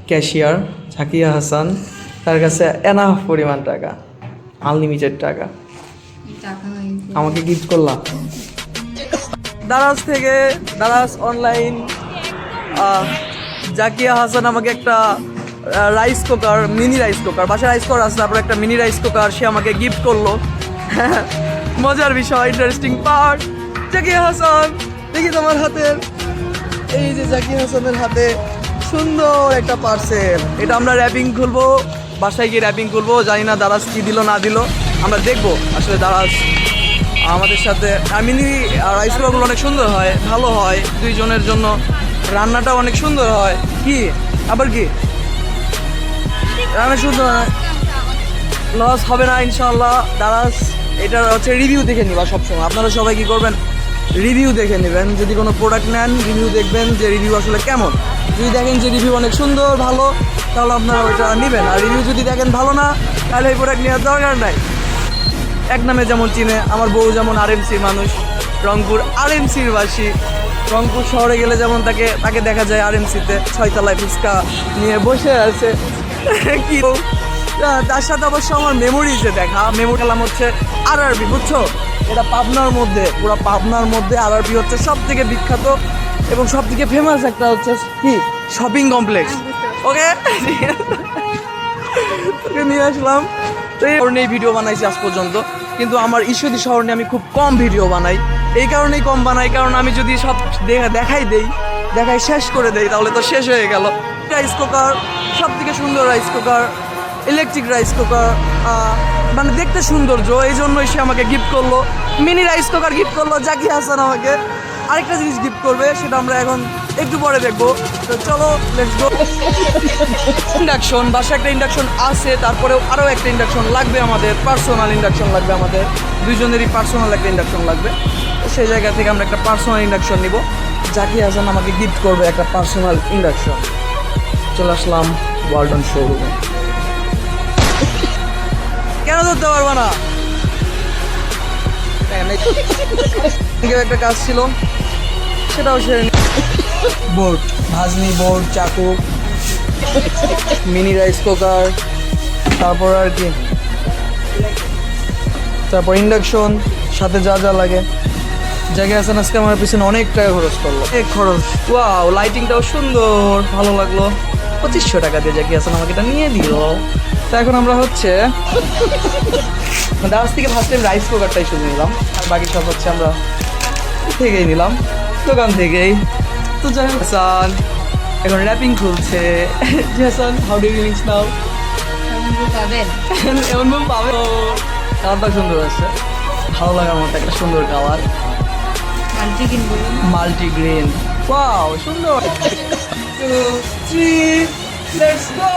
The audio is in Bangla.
ক্যাশিয়ার জাকিয়া হাসান, তার কাছে এনাফ পরিমাণ টাকা, আনলিমিটেড টাকা, আমাকে গিফট করলাম দারাজ থেকে, দারাজ অনলাইন। জাকিয়া হাসান আমাকে একটা rice cooker, mini rice cooker, বাসায় রাইস কুকার আছে, তারপর একটা মিনি রাইস কুকার সে আমাকে গিফট করলো। মজার বিষয়, ইন্টারেস্টিং পার্ট। জাকিয়া হাসান, দেখি তোমার হাতের, এই যে জাকিয়া হাসানের হাতে সুন্দর একটা পার্সেল। এটা আমরা র্যাপিং খুলবো, বাসায় গিয়ে র্যাপিং খুলবো। জানি না দারাজ কি দিল না দিল, আমরা দেখবো আসলে দারাজ আমাদের সাথে। মিনি রাইস কুকারগুলো অনেক সুন্দর হয়, ভালো হয়, দুইজনের জন্য রান্নাটা অনেক সুন্দর হয়। কি আবার কি রান্না সুন্দর হয়, লস হবে না ইনশাল্লাহ। দারাজ এটার হচ্ছে রিভিউ দেখে নিবা সবসময়। আপনারা সবাই কি করবেন, রিভিউ দেখে নেবেন। যদি কোনো প্রোডাক্ট নেন রিভিউ দেখবেন যে রিভিউ আসলে কেমন। যদি দেখেন যে রিভিউ অনেক সুন্দর ভালো, তাহলে আপনারা ওইটা নেবেন। আর রিভিউ যদি দেখেন ভালো না, তাহলে এই প্রোডাক্ট নেওয়ার দরকার নাই। এক নামে যেমন চিনে, আমার বউ যেমন আরএমসির মানুষ, রংপুর আরএমসির বাসী। রংপুর শহরে গেলে যেমন তাকে দেখা যায় আরএমসিতে 6 তলায় ফুচকা নিয়ে বসে আছে। কি তার সাথে অবশ্য আমার মেমোরিজে দেখা, মেমোরি খেলাম হচ্ছে আরআরবি, বুঝছো? এটা পাবনার মধ্যে, পুরো পাবনার মধ্যে আরআরবি হচ্ছে সব থেকে বিখ্যাত এবং সব থেকে ফেমাস একটা হচ্ছে কি শপিং কমপ্লেক্স। ওকে, তোকে নিয়ে আসলাম। তো এই কারণেই ভিডিও বানাইছি আজ পর্যন্ত, কিন্তু আমার ঈশ্বরদী শহর নিয়ে আমি খুব কম ভিডিও বানাই। এই কারণেই কম বানাই, কারণ আমি যদি সব দেখাই শেষ করে দেই, তাহলে তো শেষ হয়ে গেল। রাইস কুকার, সব থেকে সুন্দর rice cooker, electric rice cooker, মানে দেখতে সৌন্দর্য, এই জন্যই সে আমাকে গিফট করলো। মিনি রাইস কুকার গিফট করলো জাকিয়া হাসান আমাকে। আরেকটা জিনিস গিফট করবে, সেটা আমরা এখন একটু পরে দেখবো। তো চলো লেটস গো। ইন্ডাকশন, বাসায় একটা ইন্ডাকশন আছে, তারপরেও আরও একটা ইন্ডাকশন লাগবে আমাদের, পার্সোনাল ইন্ডাকশন লাগবে আমাদের, দুইজনেরই পার্সোনাল একটা ইন্ডাকশন লাগবে। তো সেই জায়গা থেকে আমরা একটা পার্সোনাল ইন্ডাকশন নিব। জাকিয়া হাসান আমাকে গিফট করবে একটা পার্সোনাল ইন্ডাকশন। চলে আসলাম ওয়ালটন শোরুমে। কেন ধরতে পারবো না, একটা কাজ ছিল সেটাও সেরে। বোর্ড, ভাজনি বোর্ড, চাকু, মিনি রাইস কুকার, তারপর আর কি, তারপর ইন্ডাকশন, সাথে যা যা লাগে। জাকিয়া হাসান আজকে আমার পিছনে অনেক টাকা খরচ করলো, অনেক খরচ। ওয়াও, লাইটিংটাও সুন্দর, ভালো লাগলো। 2500 টাকা দিয়ে জাকিয়া হাসান আমাকে এটা নিয়ে দিল। তো এখন আমরা হচ্ছে দারাজ থেকে ফার্স্ট টাইম রাইস কুকারটাই শুধু নিলাম, আর বাকি সব হচ্ছে আমরা থেকেই নিলাম, দোকান থেকেই। তো যাই হোক, হাসান এখন র্যাপিং খুলছে। Hasan, how do you feelings now? এমন বল পাবে। কালারটা সুন্দর আছে, ভালো লাগার মতো একটা সুন্দর কালার, মাল্টি গ্রিন। ওয়াও, সুন্দর। 2, 3, লেটস গো।